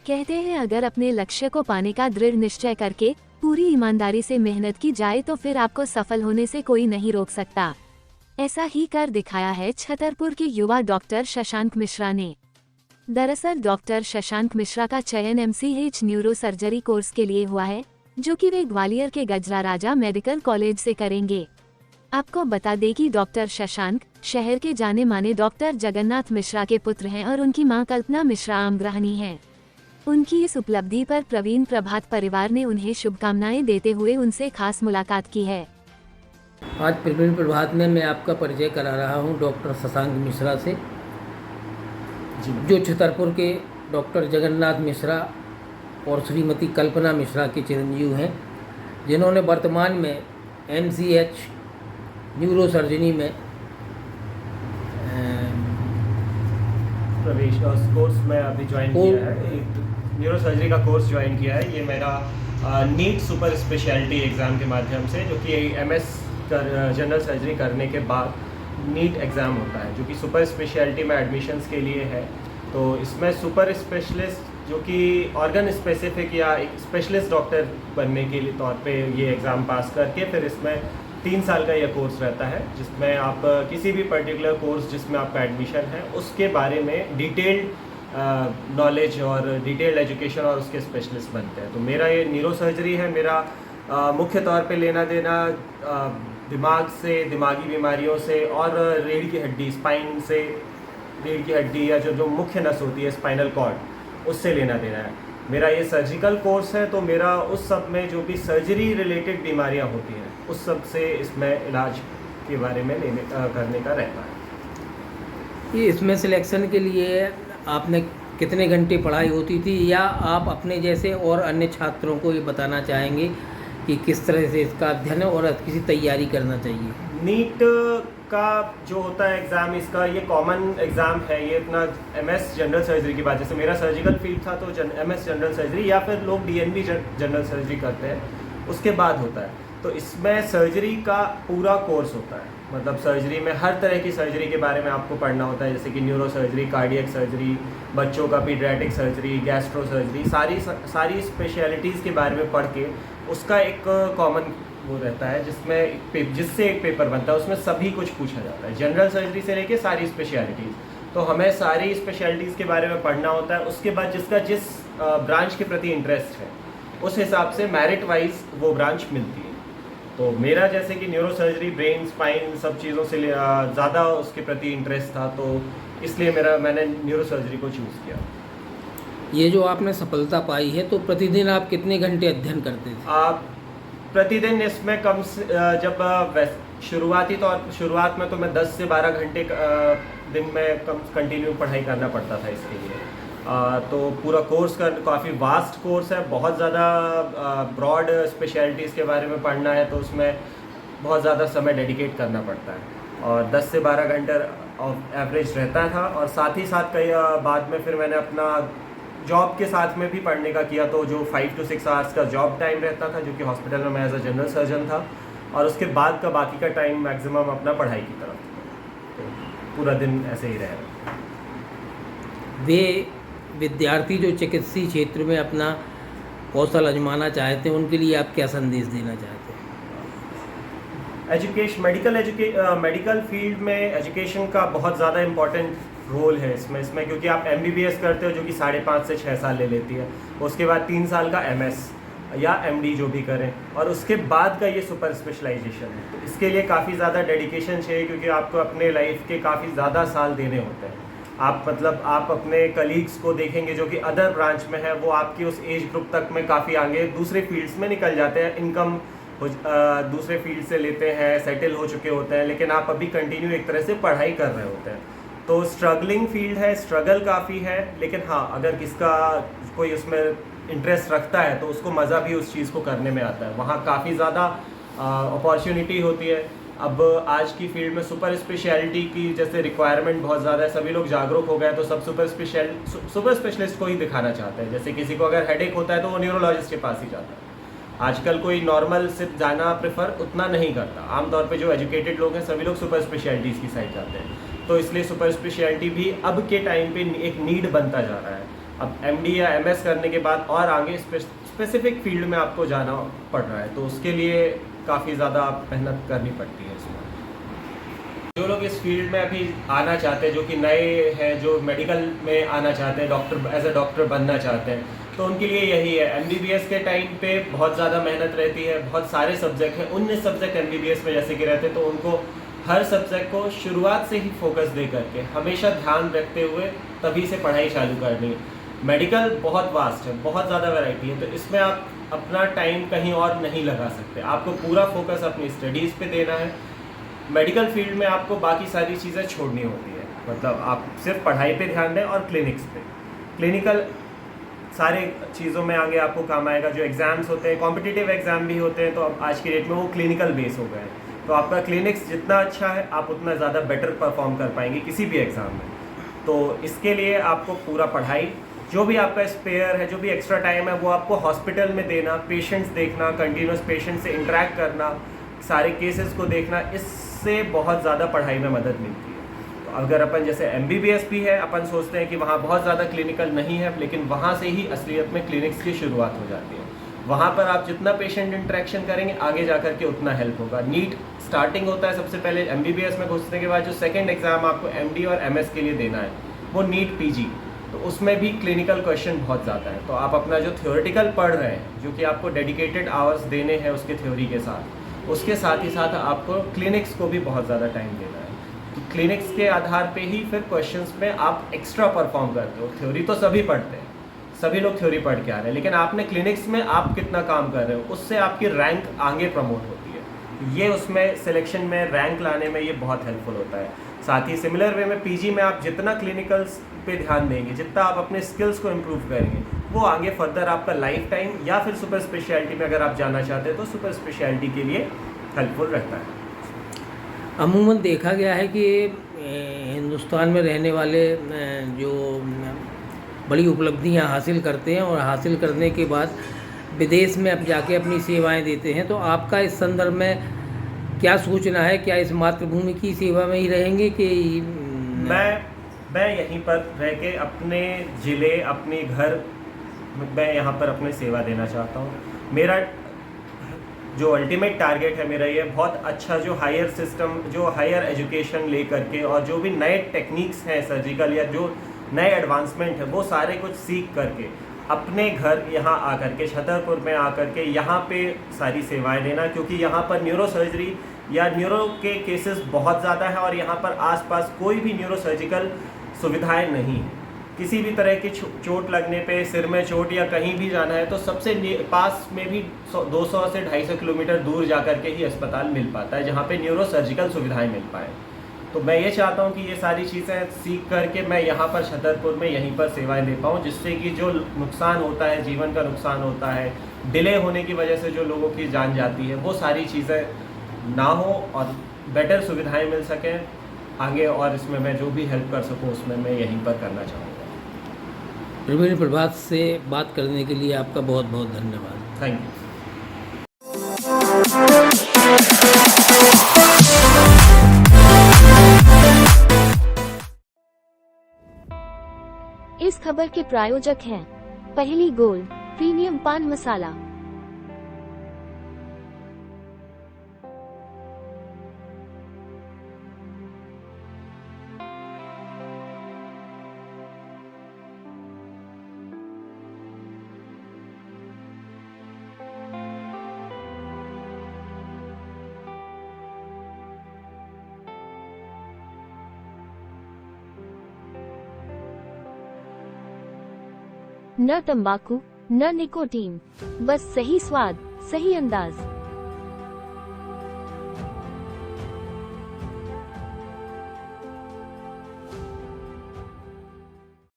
कहते हैं अगर अपने लक्ष्य को पाने का दृढ़ निश्चय करके पूरी ईमानदारी से मेहनत की जाए तो फिर आपको सफल होने से कोई नहीं रोक सकता। ऐसा ही कर दिखाया है छतरपुर के युवा डॉक्टर शशांक मिश्रा ने। दरअसल डॉक्टर शशांक मिश्रा का चयन MCH न्यूरो सर्जरी कोर्स के लिए हुआ है, जो कि वे ग्वालियर के गजरा राजा मेडिकल कॉलेज से करेंगे। आपको बता दें कि डॉक्टर शशांक शहर के जाने माने डॉक्टर जगन्नाथ मिश्रा के पुत्र हैं और उनकी मां कल्पना मिश्रा आम गृहिणी हैं। उनकी इस उपलब्धि पर प्रवीण प्रभात परिवार ने उन्हें शुभकामनाएं देते हुए उनसे खास मुलाकात की है। आज प्रवीण प्रभात में मैं आपका परिचय करा रहा हूं डॉक्टर शशांक मिश्रा से, जो छतरपुर के डॉक्टर जगन्नाथ मिश्रा और श्रीमती कल्पना मिश्रा के चिरंजीव हैं, जिन्होंने वर्तमान में MCH न्यूरो सर्जरी में प्रवेश कोर्स में अभी ज्वाइन किया है। न्यूरो सर्जरी का कोर्स ज्वाइन किया है। ये मेरा नीट सुपर स्पेशलिटी एग्ज़ाम के माध्यम से, जो कि MS जनरल सर्जरी करने के बाद नीट एग्ज़ाम होता है, जो कि सुपर स्पेशलिटी में एडमिशन्स के लिए है। तो इसमें सुपर स्पेशलिस्ट जो कि ऑर्गन स्पेसिफिक या एक स्पेशलिस्ट डॉक्टर बनने के लिए तौर पे ये एग्ज़ाम पास करके फिर इसमें 3 साल का यह कोर्स रहता है, जिसमें आप किसी भी पर्टिकुलर कोर्स जिसमें आपका एडमिशन है उसके बारे में डिटेल्ड नॉलेज और डिटेल्ड एजुकेशन और उसके स्पेशलिस्ट बनते हैं। तो मेरा ये न्यूरो सर्जरी है। मेरा मुख्य तौर पे लेना देना दिमाग से, दिमागी बीमारियों से और रीढ़ की हड्डी, स्पाइन से, रीढ़ की हड्डी या जो मुख्य नस होती है स्पाइनल कॉर्ड, उससे लेना देना है। मेरा ये सर्जिकल कोर्स है, तो मेरा उस सब में जो भी सर्जरी रिलेटेड बीमारियां होती हैं उस सब से इसमें इलाज के बारे में करने का रहता है। ये इसमें सिलेक्शन के लिए आपने कितने घंटे पढ़ाई होती थी, या आप अपने जैसे और अन्य छात्रों को ये बताना चाहेंगे कि किस तरह से इसका अध्ययन और किसी तैयारी करना चाहिए? नीट का जो होता है एग्ज़ाम, इसका ये कॉमन एग्ज़ाम है। ये इतना MS जनरल सर्जरी की बात, जैसे मेरा सर्जिकल फील्ड था तो MS जनरल सर्जरी या फिर लोग DNB जनरल सर्जरी करते हैं, उसके बाद होता है। तो इसमें सर्जरी का पूरा कोर्स होता है, मतलब सर्जरी में हर तरह की सर्जरी के बारे में आपको पढ़ना होता है, जैसे कि न्यूरो सर्जरी, कार्डियक सर्जरी, बच्चों का पीडियाट्रिक सर्जरी, गैस्ट्रो सर्जरी, सारी स्पेशलिटीज़ के बारे में पढ़ के उसका एक कॉमन वो रहता है जिससे एक पेपर बनता है, उसमें सभी कुछ पूछा जाता है, जनरल सर्जरी से लेके सारी स्पेशलिटीज़। तो हमें सारी स्पेशलिटीज़ के बारे में पढ़ना होता है। उसके बाद जिसका जिस ब्रांच के प्रति इंटरेस्ट है उस हिसाब से मेरिट वाइज वो ब्रांच मिलती है। तो मेरा जैसे कि न्यूरो सर्जरी, ब्रेन, स्पाइन, सब चीज़ों से ज़्यादा उसके प्रति इंटरेस्ट था, तो इसलिए मैंने न्यूरो सर्जरी को चूज़ किया। ये जो आपने सफलता पाई है, तो प्रतिदिन आप कितने घंटे अध्ययन करते थे? आप प्रतिदिन इसमें जब शुरुआत में तो मैं 10 से 12 घंटे दिन में कंटिन्यू पढ़ाई करना पड़ता था इसके लिए। तो पूरा कोर्स काफ़ी वास्ट कोर्स है, बहुत ज़्यादा ब्रॉड स्पेशलिटीज़ के बारे में पढ़ना है, तो उसमें बहुत ज़्यादा समय डेडिकेट करना पड़ता है और 10 से 12 घंटे एवरेज रहता था। और साथ ही साथ कई बाद में फिर मैंने अपना जॉब के साथ में भी पढ़ने का किया, तो जो 5 to 6 आवर्स का जॉब टाइम रहता था, जो कि हॉस्पिटल में मैं एज अ जनरल सर्जन था, और उसके बाद का बाकी का टाइम मैक्सिमम अपना पढ़ाई की तरफ, तो पूरा दिन ऐसे ही रहा। वे विद्यार्थी जो चिकित्सीय क्षेत्र में अपना कौशल आजमाना चाहते हैं, उनके लिए आप क्या संदेश देना चाहते हैं? मेडिकल फील्ड में एजुकेशन का बहुत ज़्यादा इम्पोर्टेंट रोल है इसमें, क्योंकि आप MBBS करते हो जो कि 5.5 से 6 साल ले लेती है, उसके बाद 3 साल का MS या MD जो भी करें, और उसके बाद का ये सुपर स्पेशलाइजेशन है। तो इसके लिए काफ़ी ज़्यादा डेडिकेशन चाहिए, क्योंकि आपको अपने लाइफ के काफ़ी ज़्यादा साल देने होते हैं। आप अपने कलीग्स को देखेंगे जो कि अदर ब्रांच में है, वो आपकी उस एज ग्रुप तक में काफ़ी आगे दूसरे फील्ड्स में निकल जाते हैं, इनकम दूसरे फील्ड से लेते हैं, सेटल हो चुके होते हैं, लेकिन आप अभी कंटिन्यू एक तरह से पढ़ाई कर रहे होते हैं। तो स्ट्रगलिंग फील्ड है, स्ट्रगल काफ़ी है, लेकिन हाँ, अगर किसका कोई उसमें इंटरेस्ट रखता है तो उसको मज़ा भी उस चीज़ को करने में आता है। वहाँ काफ़ी ज़्यादा अपॉर्चुनिटी होती है। अब आज की फील्ड में सुपर स्पेशलिटी की जैसे रिक्वायरमेंट बहुत ज़्यादा है, सभी लोग जागरूक हो गए, तो सब सुपर स्पेशलिस्ट को ही दिखाना चाहते हैं। जैसे किसी को अगर हेडेक होता है तो वो न्यूरोलॉजिस्ट के पास ही जाता है। आजकल कोई नॉर्मल सिर्फ जाना प्रेफर उतना नहीं करता। आमतौर पे जो एजुकेटेड लोग हैं सभी लोग सुपर स्पेशलिटीज़ की साइड जाते हैं, तो इसलिए सुपर स्पेशलिटी भी अब के टाइम पे एक नीड बनता जा रहा है। अब एमडी या एमएस करने के बाद और आगे स्पेसिफिक फील्ड में आपको जाना पड़ रहा है, तो उसके लिए काफ़ी ज़्यादा मेहनत करनी पड़ती है इसमें। जो लोग इस फील्ड में अभी आना चाहते हैं, जो कि नए हैं, जो मेडिकल में आना चाहते हैं, डॉक्टर एज ए डॉक्टर बनना चाहते हैं, तो उनके लिए यही है। एमबीबीएस के टाइम पे बहुत ज़्यादा मेहनत रहती है, बहुत सारे सब्जेक्ट हैं, 19 सब्जेक्ट एमबीबीएस में जैसे कि रहते हैं, तो उनको हर सब्जेक्ट को शुरुआत से ही फोकस दे करके हमेशा ध्यान रखते हुए तभी से पढ़ाई चालू करनी है। मेडिकल बहुत वास्ट है, बहुत ज़्यादा वैरायटी है, तो इसमें आप अपना टाइम कहीं और नहीं लगा सकते। आपको पूरा फोकस अपनी स्टडीज़ पे देना है। मेडिकल फील्ड में आपको बाकी सारी चीज़ें छोड़नी होती है, मतलब आप सिर्फ पढ़ाई पे ध्यान दें और क्लिनिक्स पे। क्लिनिकल सारे चीज़ों में आगे आपको काम आएगा। जो एग्ज़ाम्स होते हैं, कॉम्पिटिटिव एग्ज़ाम भी होते हैं, तो अब आज की डेट में वो क्लिनिकल बेस हो गए हैं। तो आपका क्लिनिक्स जितना अच्छा है, आप उतना ज़्यादा बेटर परफॉर्म कर पाएंगे किसी भी एग्ज़ाम में। तो इसके लिए आपको पूरा पढ़ाई, जो भी आपका स्पेयर है, जो भी एक्स्ट्रा टाइम है, वो आपको हॉस्पिटल में देना, पेशेंट्स देखना, कंटिन्यूस पेशेंट से इंटरेक्ट करना, सारे केसेस को देखना, इससे बहुत ज़्यादा पढ़ाई में मदद मिलती है। तो अगर अपन जैसे एमबीबीएस भी है, अपन सोचते हैं कि वहाँ बहुत ज़्यादा क्लिनिकल नहीं है, लेकिन वहाँ से ही असलियत में क्लिनिक्स की शुरुआत हो जाती है। वहाँ पर आप जितना पेशेंट इंटरेक्शन करेंगे, आगे जाकर के उतना हेल्प होगा। नीट स्टार्टिंग होता है सबसे पहले एमबीबीएस में घुसने के बाद, जो सेकेंड एग्ज़ाम आपको एमडी और एमएस के लिए देना है, वो नीट पीजी। तो उसमें भी क्लिनिकल क्वेश्चन बहुत ज़्यादा है। तो आप अपना जो थ्योरेटिकल पढ़ रहे हैं, जो कि आपको डेडिकेटेड आवर्स देने हैं उसके थ्योरी के साथ, उसके साथ ही साथ आपको क्लिनिक्स को भी बहुत ज़्यादा टाइम देना है। तो क्लिनिक्स के आधार पे ही फिर क्वेश्चंस में आप एक्स्ट्रा परफॉर्म करते हो। थ्योरी तो सभी पढ़ते हैं, सभी लोग थ्योरी पढ़ के आ रहे हैं, लेकिन आपने क्लिनिक्स में आप कितना काम कर रहे हो, उससे आपकी रैंक आगे प्रमोट होती है। ये उसमें सिलेक्शन में रैंक लाने में ये बहुत हेल्पफुल होता है। साथ ही सिमिलर वे में पीजी में आप जितना क्लिनिकल्स पे ध्यान देंगे, जितना आप अपने स्किल्स को इम्प्रूव करेंगे, वो आगे फर्दर आपका लाइफ टाइम या फिर सुपर स्पेशलिटी में अगर आप जाना चाहते हैं तो सुपर स्पेशलिटी के लिए हेल्पफुल रहता है। अमूमन देखा गया है कि हिंदुस्तान में रहने वाले जो बड़ी उपलब्धियां हासिल करते हैं और हासिल करने के बाद विदेश में अब जाके अपनी सेवाएं देते हैं, तो आपका इस संदर्भ में क्या सूचना है? क्या इस मातृभूमि की सेवा में ही रहेंगे कि मैं यहीं पर रह के अपने ज़िले, अपने घर, मैं यहाँ पर अपने सेवा देना चाहता हूँ। मेरा जो अल्टीमेट टारगेट है मेरा, ये बहुत अच्छा जो हायर सिस्टम, जो हायर एजुकेशन ले करके और जो भी नए टेक्निक्स हैं सर्जिकल या जो नए एडवांसमेंट है, वो सारे कुछ सीख करके अपने घर यहाँ आकर के, छतरपुर में आकर के यहाँ पे सारी सेवाएं देना। क्योंकि यहाँ पर न्यूरो सर्जरी या न्यूरो के केसेस बहुत ज़्यादा है और यहाँ पर आसपास कोई भी न्यूरो सर्जिकल सुविधाएं नहीं है। किसी भी तरह की चोट लगने पे, सिर में चोट या कहीं भी जाना है, तो सबसे पास में भी 200 से 250 किलोमीटर दूर जाकर के ही अस्पताल मिल पाता है जहाँ पे न्यूरो सर्जिकल सुविधाएं मिल पाए। तो मैं ये चाहता हूँ कि ये सारी चीज़ें सीख करके मैं यहाँ पर छतरपुर में यहीं पर सेवाएं दे पाऊँ, जिससे कि जो नुकसान होता है, जीवन का नुकसान होता है, डिले होने की वजह से जो लोगों की जान जाती है, वो सारी चीज़ें ना हो और बेटर सुविधाएं मिल सकें आगे। और इसमें मैं जो भी हेल्प कर सकूँ उसमें मैं यहीं पर करना चाहूँगा। प्रवीण प्रभात से बात करने के लिए आपका बहुत बहुत धन्यवाद। Thank you. इस खबर के प्रायोजक हैं पहली गोल्ड प्रीमियम पान मसाला। न तंबाकू न निकोटीन, बस सही स्वाद, सही अंदाज।